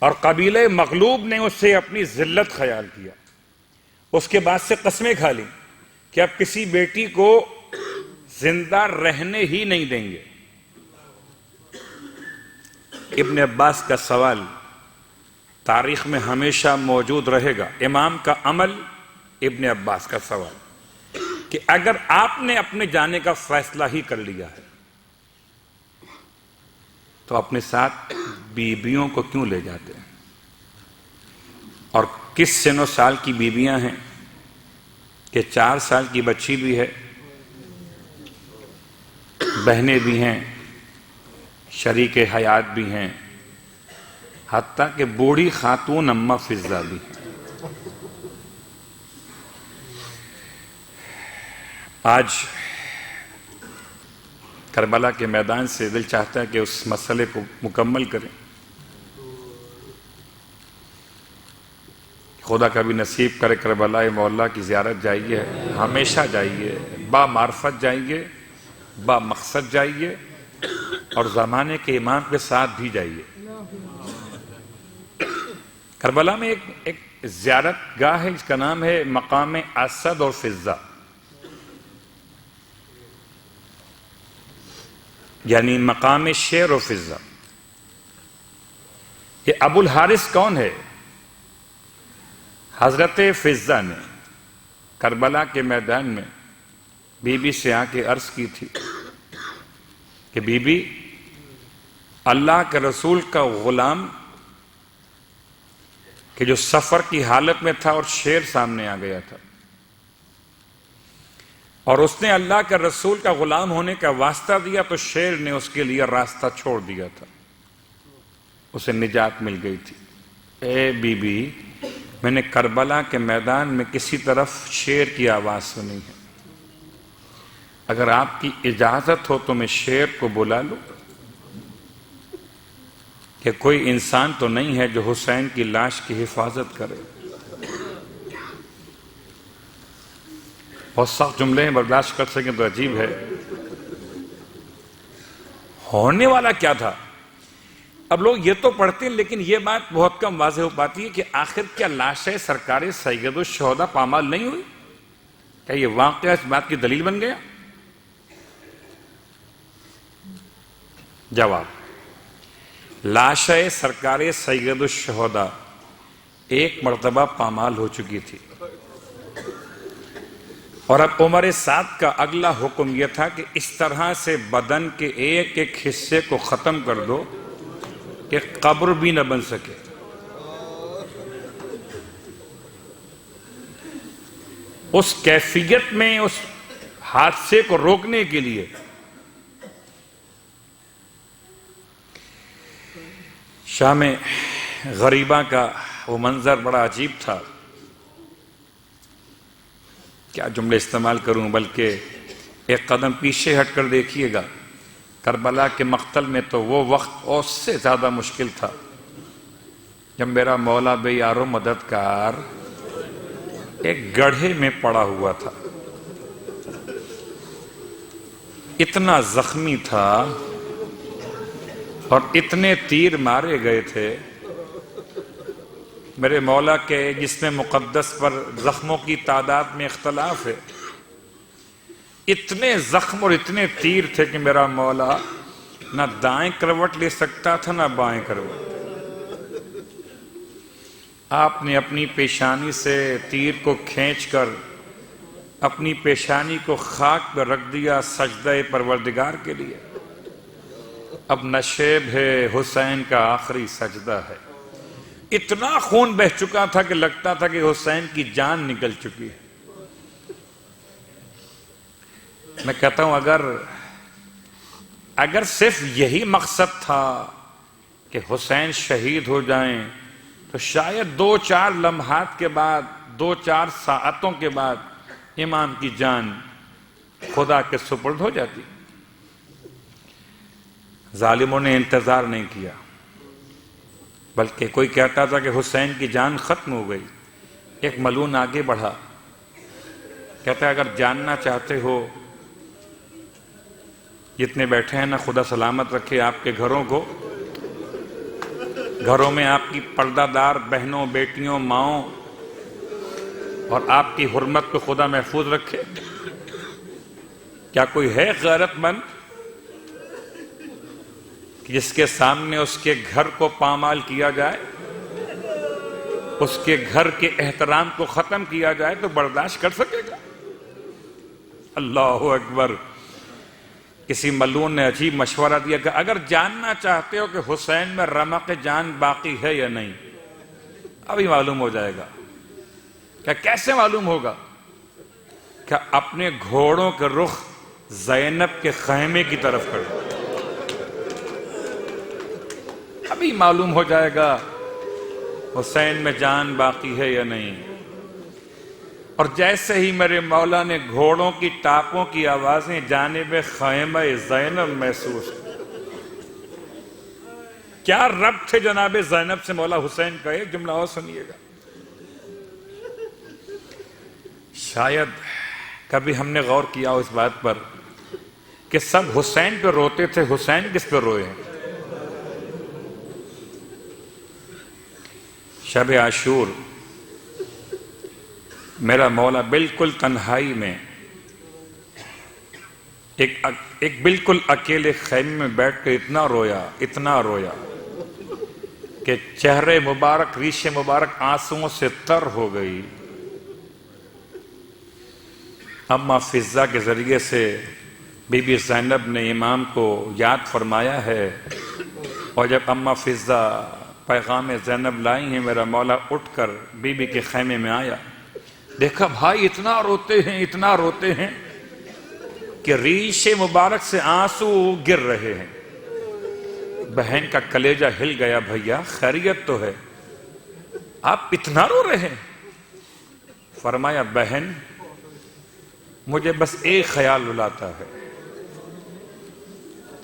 اور قبیلہ مغلوب نے اس سے اپنی ذلت خیال کیا، اس کے بعد سے قسمیں کھا لیں کہ اب کسی بیٹی کو زندہ رہنے ہی نہیں دیں گے۔ ابن عباس کا سوال تاریخ میں ہمیشہ موجود رہے گا، امام کا عمل، ابن عباس کا سوال، کہ اگر آپ نے اپنے جانے کا فیصلہ ہی کر لیا ہے تو اپنے ساتھ بیویوں کو کیوں لے جاتے ہیں؟ اور کس سن و سال کی بیویاں ہیں کہ 4 سال کی بچی بھی ہے، بہنیں بھی ہیں، شریک حیات بھی ہیں، حتیٰ کہ بوڑھی خاتون اماں فضہ بھی ہیں۔ آج کربلا کے میدان سے دل چاہتا ہے کہ اس مسئلے کو مکمل کریں۔ خدا کا بھی نصیب کرے کربلا مولا کی زیارت جائیے، ہمیشہ جائیے، با معرفت جائیے، با مقصد جائیے، اور زمانے کے امام کے ساتھ بھی جائیے۔ کربلا میں ایک زیارت گاہ ہے، اس کا نام ہے مقام اسد اور فضہ، یعنی مقام شیر و فضہ۔ یہ ابو الحارث کون ہے؟ حضرت فضہ نے کربلا کے میدان میں بی بی سے آ کے عرض کی تھی کہ بی بی، اللہ کے رسول کا غلام کہ جو سفر کی حالت میں تھا اور شیر سامنے آ گیا تھا، اور اس نے اللہ کے رسول کا غلام ہونے کا واسطہ دیا تو شیر نے اس کے لیے راستہ چھوڑ دیا تھا، اسے نجات مل گئی تھی۔ اے بی بی، میں نے کربلا کے میدان میں کسی طرف شیر کی آواز سنی ہے، اگر آپ کی اجازت ہو تو میں شیر کو بلا لوں؟ کہ کوئی انسان تو نہیں ہے جو حسین کی لاش کی حفاظت کرے۔ بہت سخت جملے ہیں، برداشت کر سکیں تو عجیب ہے۔ ہونے والا کیا تھا؟ اب لوگ یہ تو پڑھتے ہیں لیکن یہ بات بہت کم واضح ہو پاتی ہے کہ آخر کیا لاشیں سرکار سید الشہداء پامال نہیں ہوئی؟ کیا یہ واقعہ اس بات کی دلیل بن گیا؟ جواب، لاشیں سرکار سید الشہداء ایک مرتبہ پامال ہو چکی تھی، اور اب عمر سعد کا اگلا حکم یہ تھا کہ اس طرح سے بدن کے ایک ایک حصے کو ختم کر دو کہ قبر بھی نہ بن سکے۔ اس کیفیت میں اس حادثے کو روکنے کے لیے شام غریبہ کا وہ منظر بڑا عجیب تھا، کیا جملے استعمال کروں، بلکہ ایک قدم پیچھے ہٹ کر دیکھیے گا، کربلا کے مقتل میں تو وہ وقت اور سے زیادہ مشکل تھا جب میرا مولا بے یار و مددگار ایک گڑھے میں پڑا ہوا تھا، اتنا زخمی تھا اور اتنے تیر مارے گئے تھے۔ میرے مولا کے جسم مقدس پر زخموں کی تعداد میں اختلاف ہے، اتنے زخم اور اتنے تیر تھے کہ میرا مولا نہ دائیں کروٹ لے سکتا تھا نہ بائیں کروٹ۔ آپ نے اپنی پیشانی سے تیر کو کھینچ کر اپنی پیشانی کو خاک پر رکھ دیا سجدہ پروردگار کے لیے۔ اب نشیب ہے، حسین کا آخری سجدہ ہے۔ اتنا خون بہہ چکا تھا کہ لگتا تھا کہ حسین کی جان نکل چکی ہے۔ میں کہتا ہوں اگر صرف یہی مقصد تھا کہ حسین شہید ہو جائیں تو شاید 2-4 لمحات کے بعد، 2-4 ساعتوں کے بعد امام کی جان خدا کے سپرد ہو جاتی۔ ظالموں نے انتظار نہیں کیا، بلکہ کوئی کہتا تھا کہ حسین کی جان ختم ہو گئی، ایک ملعون آگے بڑھا، کہتا ہے اگر جاننا چاہتے ہو، جتنے بیٹھے ہیں نا، خدا سلامت رکھے آپ کے گھروں کو، گھروں میں آپ کی پردہ دار بہنوں، بیٹیوں، ماؤں اور آپ کی حرمت کو خدا محفوظ رکھے۔ کیا کوئی ہے غیرت مند جس کے سامنے اس کے گھر کو پامال کیا جائے، اس کے گھر کے احترام کو ختم کیا جائے تو برداشت کر سکے گا؟ اللہ اکبر۔ کسی ملعون نے عجیب مشورہ دیا کہ اگر جاننا چاہتے ہو کہ حسین میں رمق جان باقی ہے یا نہیں، ابھی معلوم ہو جائے گا۔ کیا کیسے معلوم ہوگا؟ کہ اپنے گھوڑوں کے رخ زینب کے خیمے کی طرف کرو، ابھی معلوم ہو جائے گا حسین میں جان باقی ہے یا نہیں۔ اور جیسے ہی میرے مولا نے گھوڑوں کی ٹاپوں کی آوازیں جانب خیمہ زینب محسوس کی۔ کیا ربط تھے جناب زینب سے مولا حسین کا؟ ایک جملہ اور سنیے گا۔ شاید کبھی ہم نے غور کیا ہو اس بات پر کہ سب حسین پہ روتے تھے، حسین کس پہ روئے ہیں؟ شب عاشور میرا مولا بالکل تنہائی میں ایک بالکل اکیلے خیمے میں بیٹھ کے اتنا رویا کہ چہرے مبارک، ریش مبارک آنسوؤں سے تر ہو گئی۔ اماں فضہ کے ذریعے سے بی بی زینب نے امام کو یاد فرمایا ہے، اور جب اماں فضہ پیغام زینب لائی ہیں، میرا مولا اٹھ کر بی بی کے خیمے میں آیا، دیکھا بھائی اتنا روتے ہیں کہ ریش مبارک سے آنسو گر رہے ہیں۔ بہن کا کلیجہ ہل گیا، بھیا خیریت تو ہے، آپ اتنا رو رہے ہیں؟ فرمایا بہن مجھے بس ایک خیال رلاتا ہے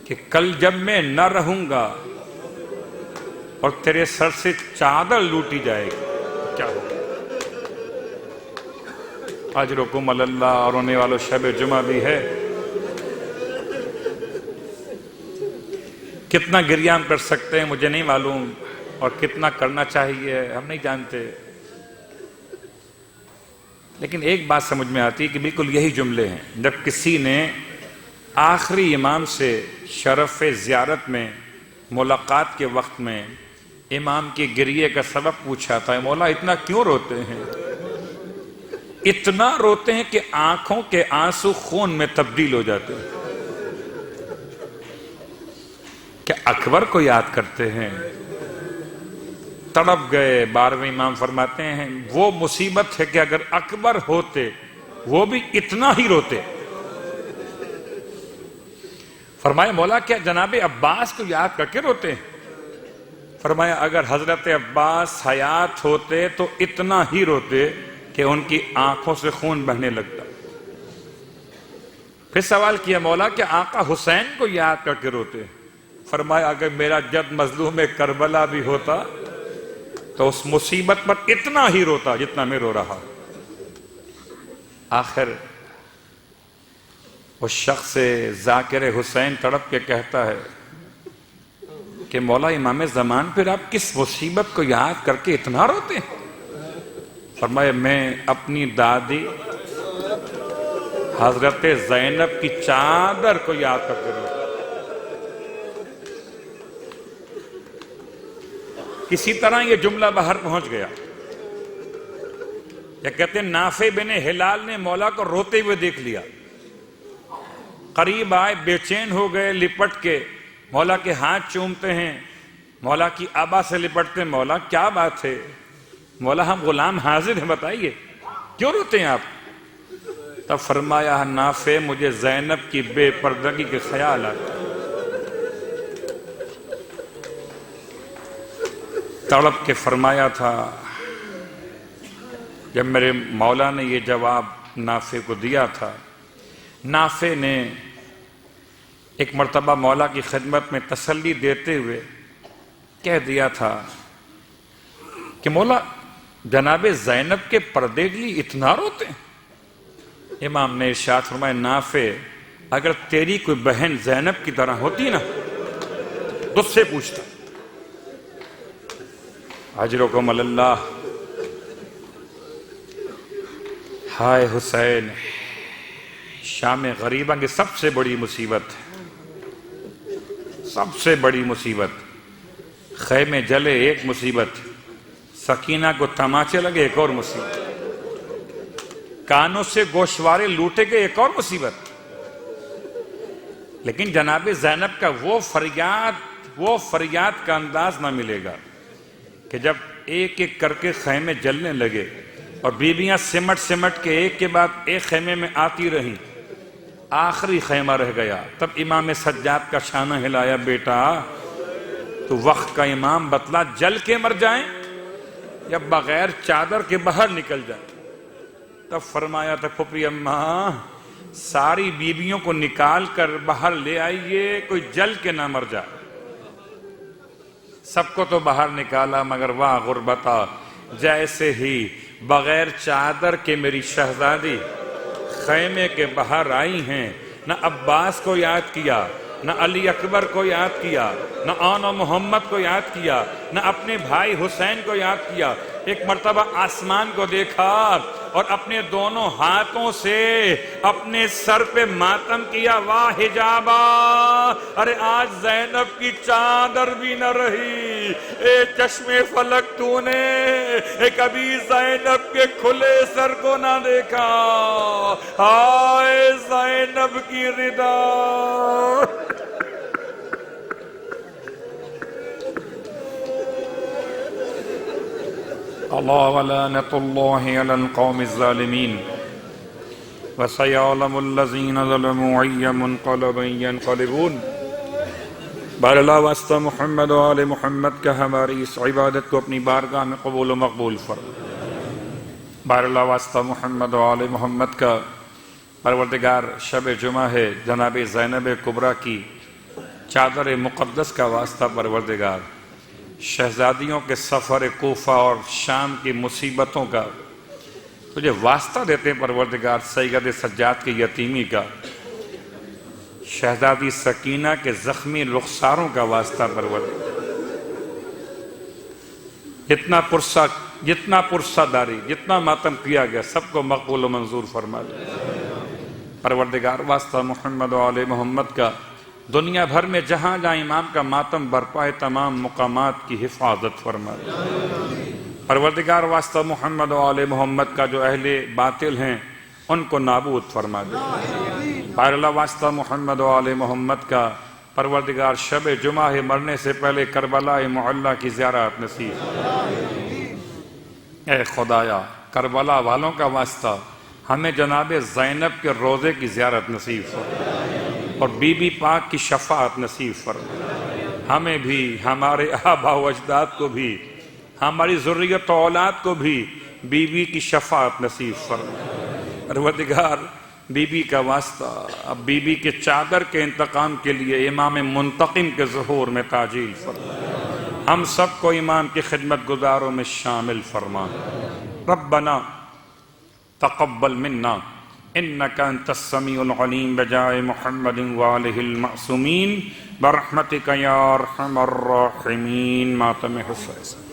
کہ کل جب میں نہ رہوں گا اور تیرے سر سے چادر لوٹی جائے گی کیا ہوگا؟ اجرکم اللہ، اور ہونے والوں شب جمعہ بھی ہے۔ کتنا گریہ ہم کر سکتے ہیں مجھے نہیں معلوم، اور کتنا کرنا چاہیے ہم نہیں جانتے، لیکن ایک بات سمجھ میں آتی ہے کہ بالکل یہی جملے ہیں جب کسی نے آخری امام سے شرف زیارت میں ملاقات کے وقت میں امام کی گریے کا سبب پوچھا تھا، مولا اتنا کیوں روتے ہیں؟ اتنا روتے ہیں کہ آنکھوں کے آنسو خون میں تبدیل ہو جاتے ہیں۔ کیا اکبر کو یاد کرتے ہیں؟ تڑپ گئے۔ 12ویں امام فرماتے ہیں وہ مصیبت ہے کہ اگر اکبر ہوتے وہ بھی اتنا ہی روتے۔ فرمایا مولا کیا جناب عباس کو یاد کر کے روتے ہیں؟ فرمایا اگر حضرت عباس حیات ہوتے تو اتنا ہی روتے کہ ان کی آنکھوں سے خون بہنے لگتا۔ پھر سوال کیا مولا کہ آقا حسین کو یاد کر کے روتے ہیں؟ فرمایا اگر میرا جد مظلوم کربلا بھی ہوتا تو اس مصیبت پر اتنا ہی روتا جتنا میں رو رہا۔ آخر اس شخص ذاکر حسین تڑپ کے کہتا ہے کہ مولا امام زمان پھر آپ کس مصیبت کو یاد کر کے اتنا روتے ہیں؟ فرمایا میں اپنی دادی حضرت زینب کی چادر کو یاد کر کے روتا۔ کسی طرح یہ جملہ باہر پہنچ گیا۔ یہ کہتے ہیں نافع بن ہلال نے مولا کو روتے ہوئے دیکھ لیا، قریب آئے، بے چین ہو گئے، لپٹ کے مولا کے ہاتھ چومتے ہیں، مولا کی آبا سے لپٹتے ہیں، مولا کیا بات ہے؟ مولا ہم غلام حاضر ہیں، بتائیے کیوں روتے ہیں آپ؟ تب فرمایا نافع مجھے زینب کی بے پردگی کے خیال آتا۔ تڑپ کے فرمایا تھا جب میرے مولا نے یہ جواب نافع کو دیا تھا، نافع نے ایک مرتبہ مولا کی خدمت میں تسلی دیتے ہوئے کہہ دیا تھا کہ مولا جناب زینب کے پردے کے لیے اتنا روتے ہیں؟ امام نے ارشاد فرمایا نافع اگر تیری کوئی بہن زینب کی طرح ہوتی نا تجھ سے پوچھتا۔ اجرکم اللہ۔ ہائے حسین، شام غریبہ کی سب سے بڑی مصیبت، سب سے بڑی مصیبت، خیمے جلے ایک مصیبت، سکینہ کو تماچے لگے ایک اور مصیبت، کانوں سے گوشوارے لوٹے گئے ایک اور مصیبت۔ لیکن جناب زینب کا وہ فریاد کا انداز نہ ملے گا کہ جب ایک ایک کر کے خیمے جلنے لگے اور بیویاں سمٹ سمٹ کے ایک کے بعد ایک خیمے میں آتی رہیں، آخری خیمہ رہ گیا، تب امام سجاد کا شانہ ہلایا، بیٹا تو وقت کا امام بتلا جل کے مر جائیں یا بغیر چادر کے باہر نکل جائیں؟ تب فرمایا تھا پھپھی اماں ساری بیویوں کو نکال کر باہر لے آئیے، کوئی جل کے نہ مر جائے۔ سب کو تو باہر نکالا مگر واہ غربتا، جیسے ہی بغیر چادر کے میری شہزادی خیمے کے باہر آئی ہیں، نہ عباس کو یاد کیا، نہ علی اکبر کو یاد کیا، نہ آن و محمد کو یاد کیا، نہ اپنے بھائی حسین کو یاد کیا۔ ایک مرتبہ آسمان کو دیکھا اور اپنے دونوں ہاتھوں سے اپنے سر پہ ماتم کیا، واہ حجابا، ارے آج زینب کی چادر بھی نہ رہی، اے چشم فلک تو نے کبھی زینب کے کھلے سر کو نہ دیکھا، ہائے زینب کی ردا۔ اللہ ولعنت اللہ علی القوم الظالمین وسیعلم الذین ظلموا ای منقلب ینقلبون۔ بار اللہ واسطہ محمد و آل محمد کا ہماری اس عبادت کو اپنی بارگاہ میں قبول و مقبول فرما۔ بار اللہ واسطہ محمد و آل محمد کا پروردگار شب جمعہ ہے، جناب زینب کبریٰ کی چادر مقدس کا واسطہ پروردگار، شہزادیوں کے سفر کوفہ اور شام کی مصیبتوں کا تجھے واسطہ دیتے ہیں پروردگار، سید سجاد کی یتیمی کا، شہزادی سکینہ کے زخمی رخساروں کا واسطہ پروردگار، جتنا پرسہ داری، جتنا ماتم کیا گیا سب کو مقبول و منظور فرما دے پروردگار۔ واسطہ محمد و آل محمد کا دنیا بھر میں جہاں جہاں امام کا ماتم برپا ہے تمام مقامات کی حفاظت فرما دے۔ پروردگار واسطہ محمد و آل محمد کا جو اہل باطل ہیں ان کو نابود فرما دے۔ بار اللہ واسطہ محمد و آل محمد کا پروردگار شب جمعہ مرنے سے پہلے کربلا معلی کی زیارت نصیب۔ اے خدایا کربلا والوں کا واسطہ ہمیں جناب زینب کے روضے کی زیارت نصیب فرما اور بی بی پاک کی شفاعت نصیب فرما۔ ہمیں بھی، ہمارے آبا و اجداد کو بھی، ہماری ذریت و اولاد کو بھی بی بی کی شفاعت نصیب فرما۔ پروردگار بی بی کا واسطہ اب بی بی کے چادر کے انتقام کے لیے امام منتقم کے ظہور میں تعجیل فرما۔ ہم سب کو امام کی خدمت گزاروں میں شامل فرما۔ ربنا تقبل منا انك انت السميع العليم بجاه محمد وآله المعصومين برحمتك يا ارحم الراحمين۔ ماتم حسین